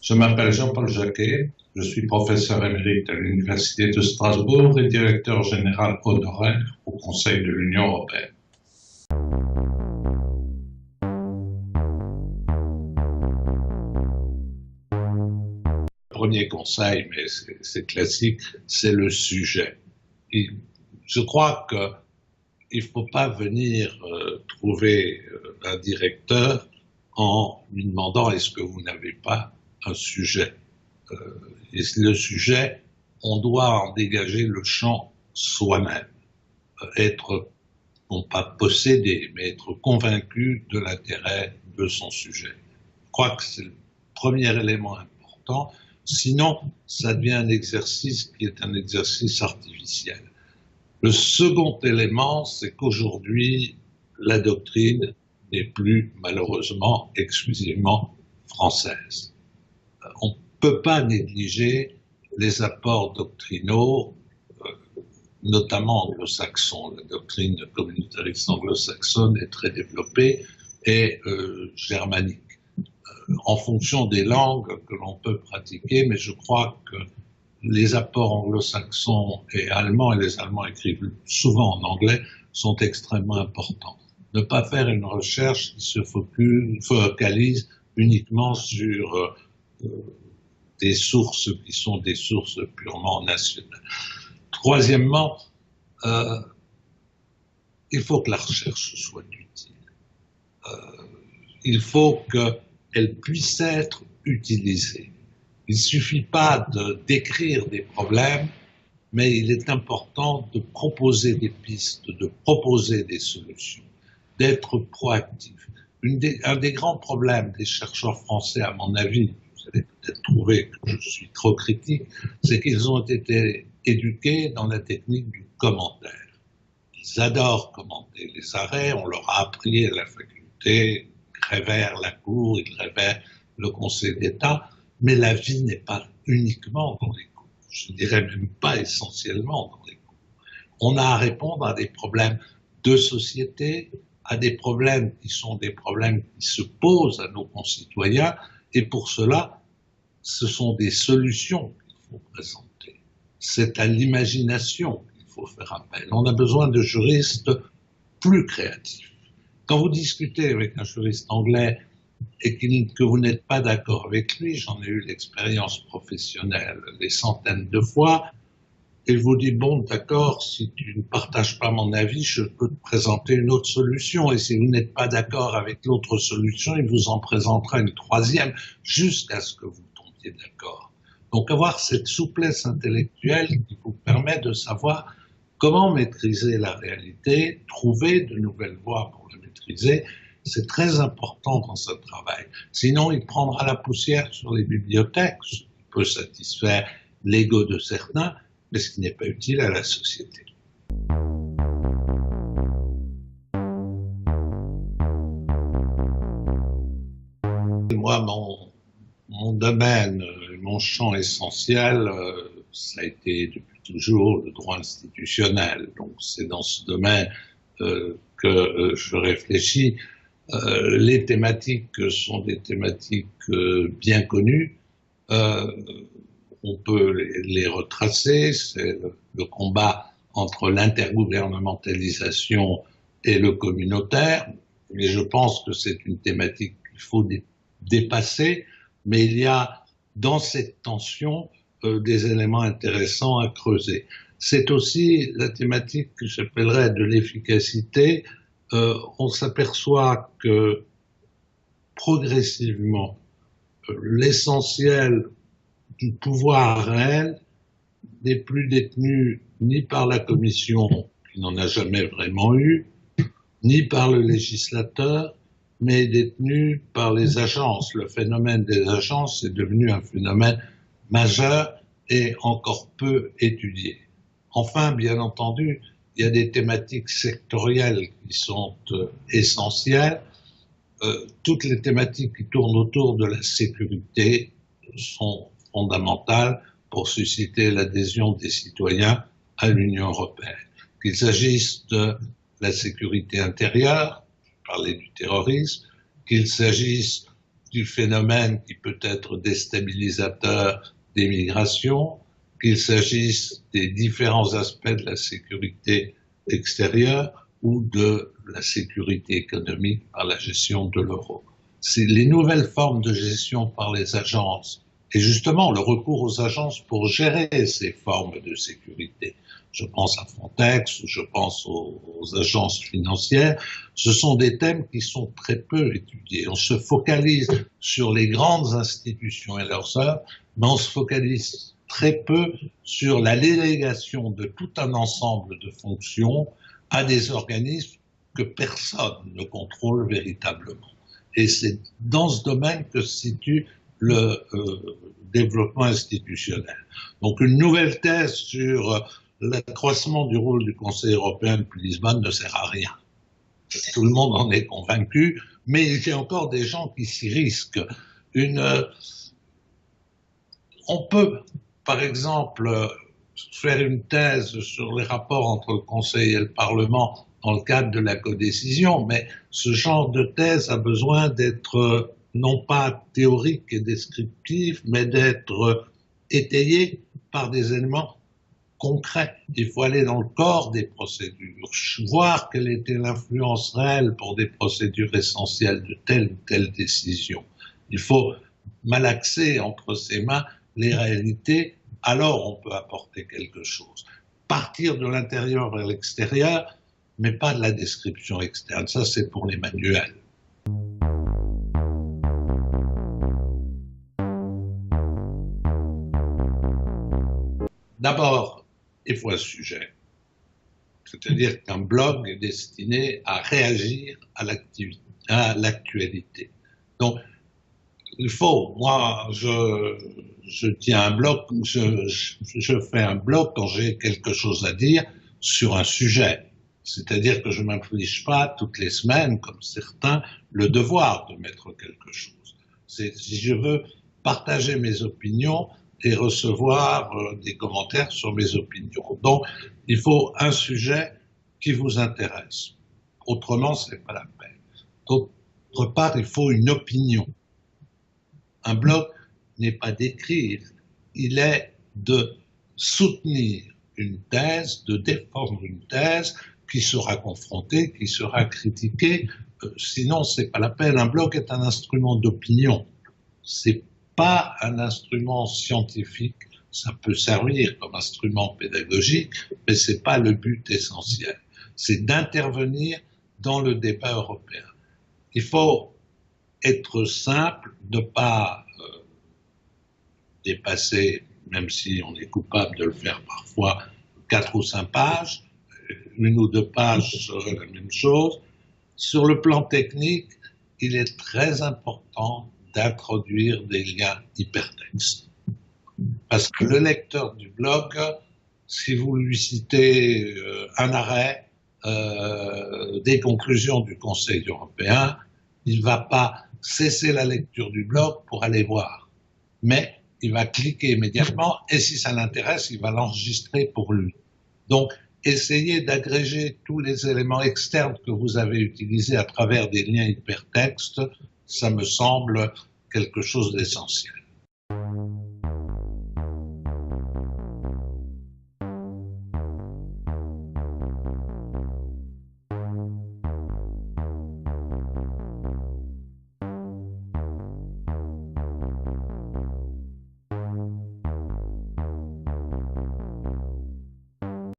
Je m'appelle Jean-Paul Jacquet, je suis professeur émérite à l'Université de Strasbourg et directeur général honoraire au Conseil de l'Union européenne. Premier conseil, mais c'est classique, c'est le sujet. Je crois qu'il ne faut pas venir trouver un directeur en lui demandant est-ce que vous n'avez pas un sujet. Et le sujet, on doit en dégager le champ soi-même. Être, non pas possédé, mais être convaincu de l'intérêt de son sujet. Je crois que c'est le premier élément important. Sinon, ça devient un exercice qui est un exercice artificiel. Le second élément, c'est qu'aujourd'hui, la doctrine n'est plus, malheureusement, exclusivement française. On ne peut pas négliger les apports doctrinaux, notamment anglo-saxons. La doctrine communautariste anglo-saxonne est très développée et germanique. En fonction des langues que l'on peut pratiquer, mais je crois que les apports anglo-saxons et allemands, et les Allemands écrivent souvent en anglais, sont extrêmement importants. Ne pas faire une recherche qui se focalise uniquement sur des sources qui sont des sources purement nationales. Troisièmement, il faut que la recherche soit utile. Il faut qu'elle puisse être utilisée. Il ne suffit pas de décrire des problèmes, mais il est important de proposer des pistes, de proposer des solutions, d'être proactif. Un des grands problèmes des chercheurs français, à mon avis, vous allez peut-être trouver que je suis trop critique, c'est qu'ils ont été éduqués dans la technique du commentaire. Ils adorent commenter les arrêts, on leur a appris à la faculté, ils révèrent la Cour, ils révèrent le Conseil d'État, mais la vie n'est pas uniquement dans les cours, je ne dirais même pas essentiellement dans les cours. On a à répondre à des problèmes de société, à des problèmes qui sont des problèmes qui se posent à nos concitoyens, et pour cela, ce sont des solutions qu'il faut présenter. C'est à l'imagination qu'il faut faire appel. On a besoin de juristes plus créatifs. Quand vous discutez avec un juriste anglais et que vous n'êtes pas d'accord avec lui, j'en ai eu l'expérience professionnelle des centaines de fois, il vous dit, bon, d'accord, si tu ne partages pas mon avis, je peux te présenter une autre solution, et si vous n'êtes pas d'accord avec l'autre solution, il vous en présentera une troisième, jusqu'à ce que vous tombiez d'accord. Donc avoir cette souplesse intellectuelle qui vous permet de savoir comment maîtriser la réalité, trouver de nouvelles voies pour la maîtriser, c'est très important dans ce travail. Sinon, il prendra la poussière sur les bibliothèques, ce qui peut satisfaire l'ego de certains, mais ce qui n'est pas utile à la société. Moi, mon domaine, mon champ essentiel, ça a été depuis toujours le droit institutionnel. Donc c'est dans ce domaine que je réfléchis. Les thématiques sont des thématiques bien connues. On peut les retracer. C'est le combat entre l'intergouvernementalisation et le communautaire. Mais je pense que c'est une thématique qu'il faut dépasser. Mais il y a dans cette tension des éléments intéressants à creuser. C'est aussi la thématique que j'appellerais de l'efficacité. On s'aperçoit que progressivement, l'essentiel du pouvoir réel n'est plus détenu ni par la Commission, qui n'en a jamais vraiment eu, ni par le législateur, mais détenu par les agences. Le phénomène des agences est devenu un phénomène majeur et encore peu étudié. Enfin, bien entendu, il y a des thématiques sectorielles qui sont essentielles. Toutes les thématiques qui tournent autour de la sécurité sont fondamentales pour susciter l'adhésion des citoyens à l'Union européenne. Qu'il s'agisse de la sécurité intérieure, je parlais du terrorisme, qu'il s'agisse du phénomène qui peut être déstabilisateur des migrations, qu'il s'agisse des différents aspects de la sécurité extérieure ou de la sécurité économique par la gestion de l'euro. C'est les nouvelles formes de gestion par les agences et justement le recours aux agences pour gérer ces formes de sécurité. Je pense à Frontex, je pense aux agences financières. Ce sont des thèmes qui sont très peu étudiés. On se focalise sur les grandes institutions et leurs œuvres, mais on se focalise très peu sur la délégation de tout un ensemble de fonctions à des organismes que personne ne contrôle véritablement. Et c'est dans ce domaine que se situe le développement institutionnel. Donc une nouvelle thèse sur l'accroissement du rôle du Conseil européen depuis Lisbonne ne sert à rien. Tout le monde en est convaincu, mais il y a encore des gens qui s'y risquent. On peut, par exemple, faire une thèse sur les rapports entre le Conseil et le Parlement dans le cadre de la codécision, mais ce genre de thèse a besoin d'être non pas théorique et descriptif, mais d'être étayé par des éléments concrets. Il faut aller dans le corps des procédures, voir quelle était l'influence réelle pour des procédures essentielles de telle ou telle décision. Il faut malaxer entre ses mains les réalités, alors on peut apporter quelque chose. Partir de l'intérieur vers l'extérieur, mais pas de la description externe. Ça, c'est pour les manuels. D'abord, il faut un sujet. C'est-à-dire qu'un blog est destiné à réagir à l'actualité. Donc, il faut, moi, je tiens un blog, je fais un blog quand j'ai quelque chose à dire sur un sujet. C'est-à-dire que je ne m'inflige pas toutes les semaines, comme certains, le devoir de mettre quelque chose. Si je veux partager mes opinions et recevoir des commentaires sur mes opinions. Donc, il faut un sujet qui vous intéresse. Autrement, ce n'est pas la peine. D'autre part, il faut une opinion. Un blog n'est pas d'écrire, il est de soutenir une thèse, de défendre une thèse qui sera confrontée, qui sera critiquée. Sinon, c'est pas la peine. Un blog est un instrument d'opinion. C'est pas un instrument scientifique. Ça peut servir comme instrument pédagogique, mais c'est pas le but essentiel. C'est d'intervenir dans le débat européen. Il faut être simple, ne pas dépasser, même si on est coupable de le faire parfois, 4 ou 5 pages, 1 ou 2 pages serait la même chose. Sur le plan technique, il est très important d'introduire des liens hypertextes. Parce que le lecteur du blog, si vous lui citez un arrêt des conclusions du Conseil européen, il ne va pas cesser la lecture du blog pour aller voir. Mais il va cliquer immédiatement et si ça l'intéresse, il va l'enregistrer pour lui. Donc, essayez d'agréger tous les éléments externes que vous avez utilisés à travers des liens hypertextes, ça me semble quelque chose d'essentiel.